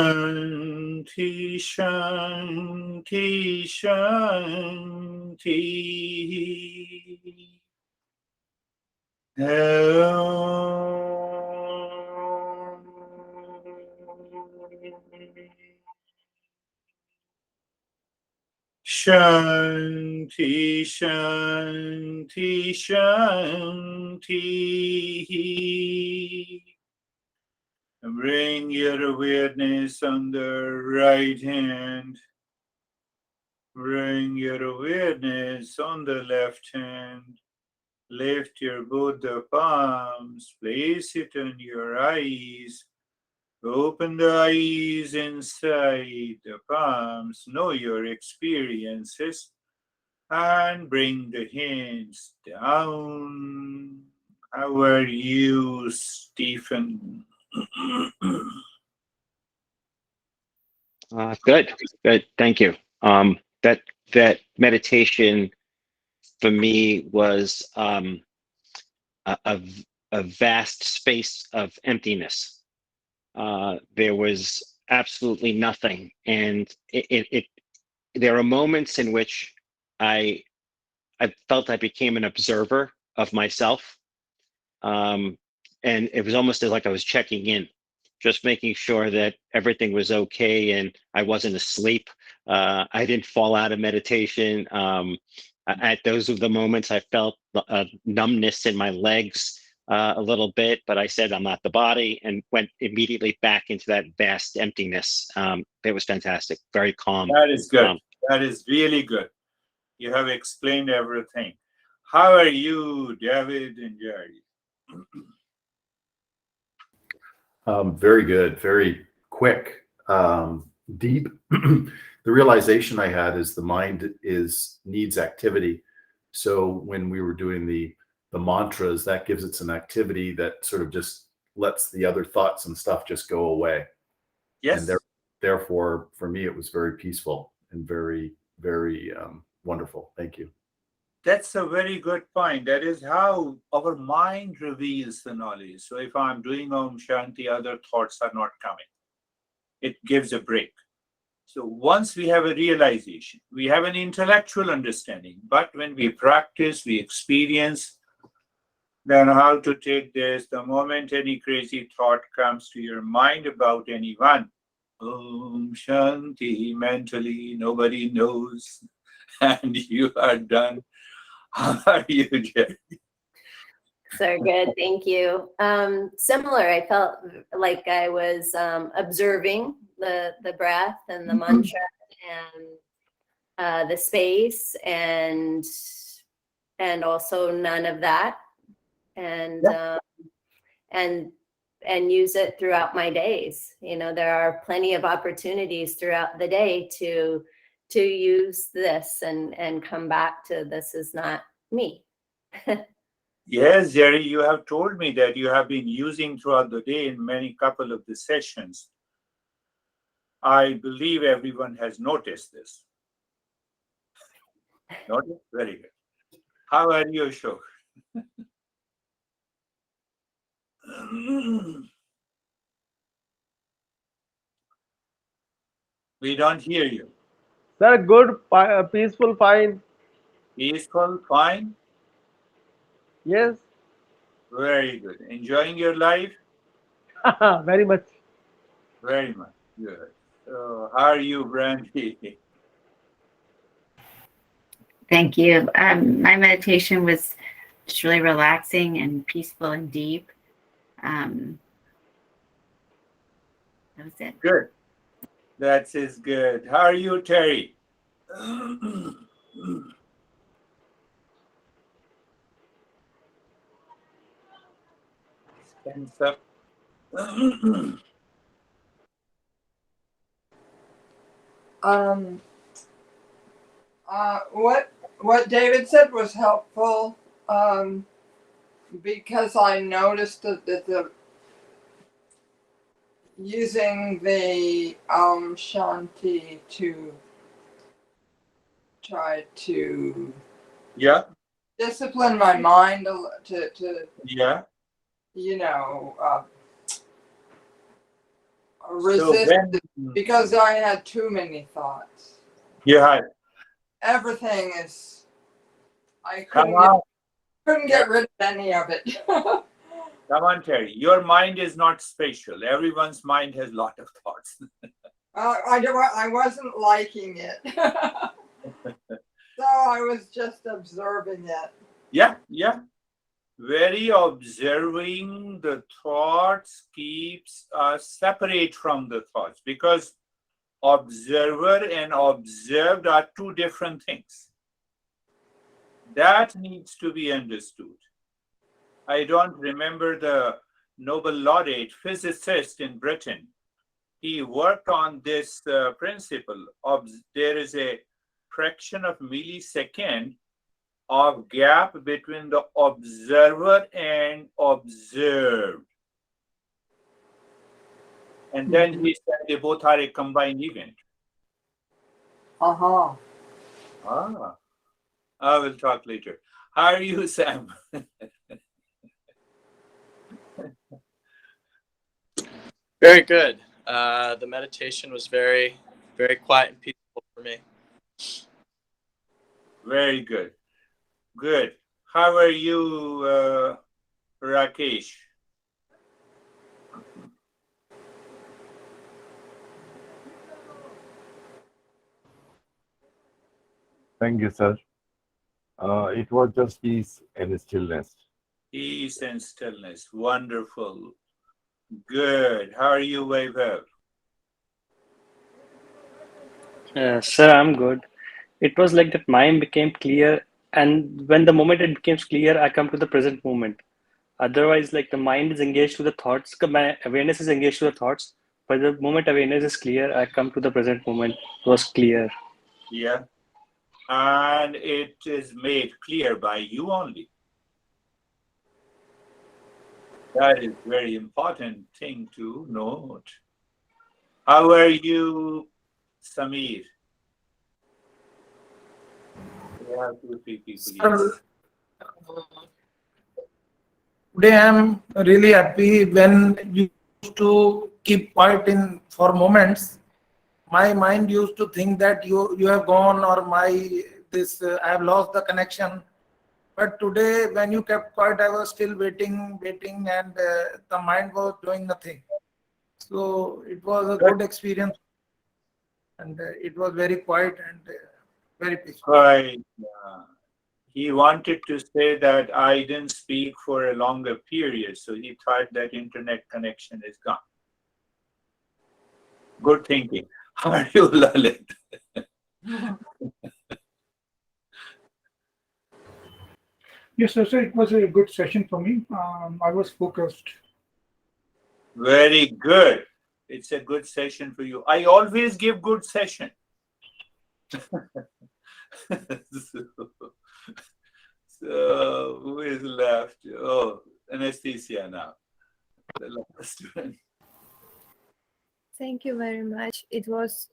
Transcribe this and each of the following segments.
Shanti, Shanti, Shanti. Shanti, Shanti, Shanti. Bring your awareness on the right hand. Bring your awareness on the left hand. Lift your both the palms. Place it on your eyes. Open the eyes inside the palms. Know your experiences. And bring the hands down. How are you, Stephen? Good. Thank you. That meditation for me was a vast space of emptiness. There was absolutely nothing, and there are moments in which I felt I became an observer of myself, and it was almost like I was checking in, just making sure that everything was okay and I wasn't asleep. I didn't fall out of meditation. At those of the moments, I felt numbness in my legs a little bit, but I said I'm not the body and went immediately back into that vast emptiness. It was fantastic, very calm. That is good. That is really good. You have explained everything. How are you, David and Jerry? Very good, very quick, deep. The realization I had is the mind needs activity. So when we were doing the mantras, that gives it some activity that sort of just lets the other thoughts and stuff just go away. Yes. And therefore, for me, it was very peaceful and very, very wonderful. Thank you. That's a very good point. That is how our mind reveals the knowledge. So if I'm doing Om Shanti, other thoughts are not coming. It gives a break. So once we have a realization, we have an intellectual understanding, but when we practice, we experience, then how to take this. The moment any crazy thought comes to your mind about anyone, Om Shanti, mentally, nobody knows, and you are done. How are you, Jerry? So good, thank you. Similar, I felt like I was observing the breath and the mantra and the space, and also none of that, and use it throughout my days. You know, there are plenty of opportunities throughout the day to use this and come back to this is not me. Yes, Jerry, you have told me that you have been using throughout the day in many couple of the sessions. I believe everyone has noticed this. Noticed? Very good. How are you, Ashok? We don't hear you. Sir, good, peaceful, fine. Peaceful, fine? Yes. Very good. Enjoying your life? Very much. Very much. Good. So, how are you, Brandy? Thank you. My meditation was just really relaxing and peaceful and deep. That was it. Good. That is good. How are you, Terry? Stands up. What David said was helpful, because I noticed that the using the Om Shanti to try to discipline my mind to resisted because I had too many thoughts. You had. Everything is. I Come on. couldn't get rid of any of it. Come on, Terry. Your mind is not spatial. Everyone's mind has a lot of thoughts. I wasn't liking it. So I was just observing it. Yeah. Very observing the thoughts keeps us separate from the thoughts, because observer and observed are two different things. That needs to be understood. I don't remember the Nobel laureate physicist in Britain. He worked on this principle of there is a fraction of millisecond of gap between the observer and observed. And then he said they both are a combined event. Uh-huh. I will talk later. How are you, Sam? Very good. The meditation was very, very quiet and peaceful for me. Very good. Good. How are you, Rakesh? Thank you, sir. It was just peace and stillness. Peace and stillness. Wonderful. Good. How are you, Vaibhav? Sir, I'm good. It was like that mind became clear, and when the moment it becomes clear, I come to the present moment. Otherwise, like the mind is engaged to the thoughts, my awareness is engaged to the thoughts, but the moment awareness is clear, I come to the present moment. It was clear. Yeah. And it is made clear by you only. That is very important thing to note. How are you, Samir? We have 2, 3 people. Sir, today I am really happy. When you used to keep quiet in for moments, my mind used to think that you have gone, or I have lost the connection. But today, when you kept quiet, I was still waiting, and the mind was doing nothing. So it was a good experience, and it was very quiet and very peaceful. Right. He wanted to say that I didn't speak for a longer period, so he thought that internet connection is gone. Good thinking. How are you, Lalit? Yes, sir. It was a good session for me. I was focused. Very good. It's a good session for you. I always give good session. So who is left? Oh, Anastasia now. The last one. Thank you very much. It was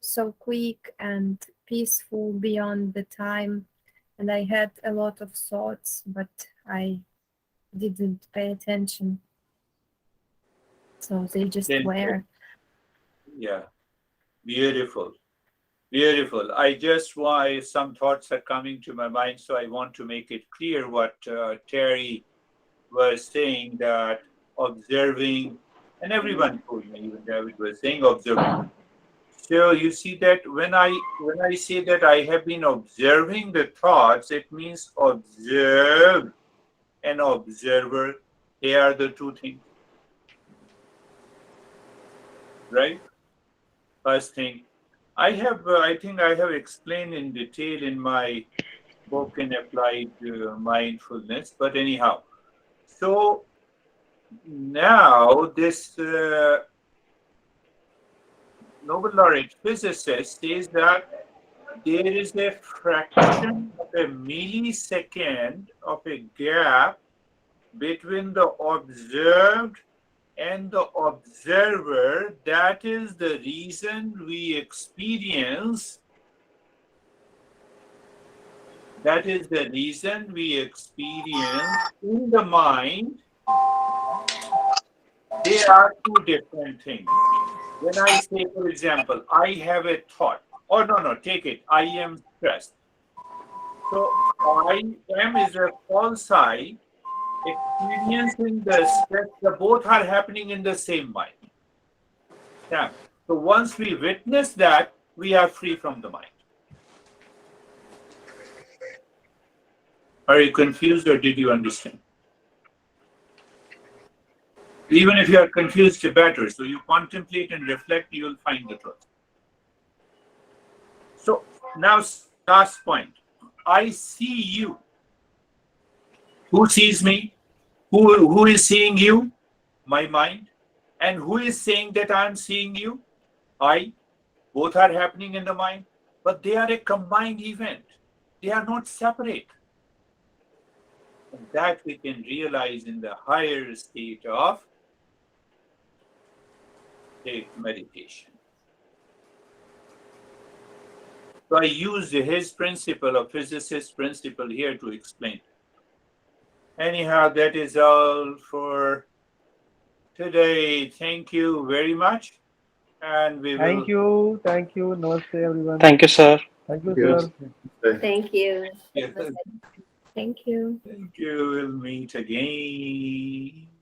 so quick and peaceful beyond the time. And I had a lot of thoughts, but I didn't pay attention. So they just were. Yeah. Beautiful. Beautiful. I just why some thoughts are coming to my mind, so I want to make it clear what Terry was saying, that observing, and everyone told me, even David was saying observing. So you see that when I say that I have been observing the thoughts, it means observe and observer. They are the two things, right? First thing, I think I have explained in detail in my book in Applied Mindfulness. But anyhow, so now this Nobel laureate physicist says that there is a fraction of a millisecond of a gap between the observed and the observer. That is the reason we experience. That is the reason we experience in the mind They are two different things. When I say, for example, I have a thought, or no, take it, I am stressed. So I am is a false I experiencing the stress, the both are happening in the same mind. Yeah. So once we witness that, we are free from the mind. Are you confused or did you understand? Even if you are confused, better. So you contemplate and reflect, you will find the truth. So now last point. I see you. Who sees me? Who is seeing you? My mind. And who is saying that I am seeing you? I. Both are happening in the mind, but they are a combined event. They are not separate. And that we can realize in the higher state of meditation. So I used his principle, a physicist's principle here to explain. Anyhow, that is all for today. Thank you very much. And we Thank you. Thank you. Namaste, everyone. Thank you, sir. Thank you, Yes. sir. Thank you. will. Thank you. Thank you. We'll meet again.